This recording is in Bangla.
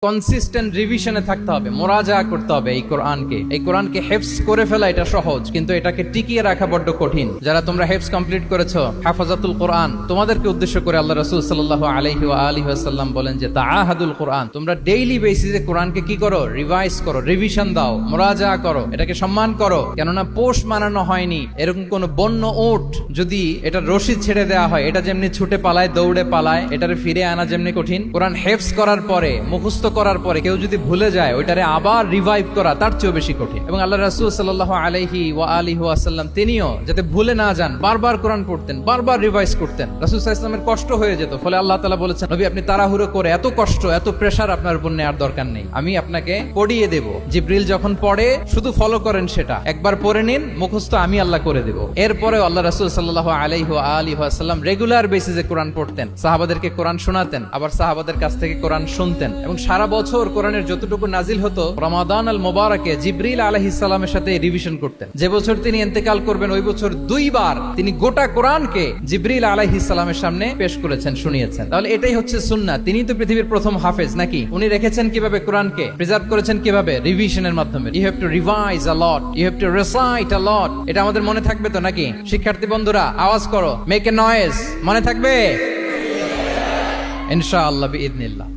কনসিস্টেন্ট রিভিশনে থাকতে হবে, মোরাজা করতে হবে এই কোরআনকে হেফজ করে ফেলা এটা সহজ, কিন্তু এটাকে টিকিয়ে রাখা বড্ড কঠিন। যারা তোমরা হেফজ কমপ্লিট করেছো, হাফাজাতুল কোরআন, তোমাদেরকে উদ্দেশ্য করে আল্লাহ রাসূল সাল্লাল্লাহু আলাইহি ওয়া আলিহি ওয়াসাল্লাম বলেন যে তাআহাদুল কোরআন, তোমরা ডেইলি বেসিসে কোরআনকে কি করো, রিভাইজ করো, রিভিশন দাও, মোরাজা করো, এটাকে সম্মান করো। কেননা পোষ মানানো হয়নি এরকম কোন বন্য উট যদি এটা রশি ছেড়ে দেওয়া হয়, এটা যেমনি ছুটে পালায়, দৌড়ে পালায়, এটারে ফিরে আনা যেমনি কঠিন, কোরআন হেফজ করার পরে, মুখস্থ করার পরে কেউ যদি ভুলে যায়, ওইটারে আবার রিভাইভ করা তার চেয়েও বেশি কঠিন। এবং আল্লাহ রাসূল সাল্লাল্লাহু আলাইহি ওয়া আলিহি ওয়াসাল্লাম তিনিও যাতে ভুলে না যান বারবার কোরআন পড়তেন, বারবার রিভাইজ করতেন। রাসূল সাল্লাল্লাহু আলাইহি ওয়াসাল্লামের কষ্ট হয়ে যেত, ফলে আল্লাহ তাআলা বলেছেন, নবী আপনি তাড়াহুড়ো করে এত কষ্ট, এত প্রেসার আপনার উপর নেওয়ার দরকার নেই, আমি আপনাকে পড়িয়ে দেব। জিবরিল যখন পড়ে শুধু ফলো করেন, সেটা একবার পড়ে নিন, মুখস্থ আমি আল্লাহ করে দেব। এরপরেও আল্লাহ রাসূল সাল্লাল্লাহু আলাইহি ওয়া আলিহি ওয়াসাল্লাম রেগুলার বেসিসে কোরআন পড়তেন, সাহাবাদেরকে কোরআন শোনাতেন, আবার সাহাবাদের কাছ থেকে কোরআন শুনতেন। এবং সারা বছর কোরআনের যতটুকু নাজিল হতো, রমাদান আল মুবারাকে জিবরিল আলাইহিস সালামের সাথে রিভিশন করতেন। যে বছর তিনি ইন্তেকাল করবেন, ওই বছর দুইবার তিনি গোটা কোরআনকে জিবরিল আলাইহিস সালামের সামনে পেশ করেছেন, শুনিয়েছেন। তাহলে এটাই হচ্ছে সুন্নাহ। তিনি তো পৃথিবীর প্রথম হাফেজ নাকি? উনি রেখেছেন কিভাবে কোরআনকে, প্রিজার্ভ করেছেন কিভাবে? রিভিশনের মাধ্যমে। You have to revise a lot, you have to recite a lot. এটা আমাদের মনে থাকবে তো নাকি? শিক্ষার্থী বন্ধুরা আওয়াজ করো, মেক এ নয়েজ। মনে থাকবে ইনশাআল্লাহ বিইذنিল্লাহ।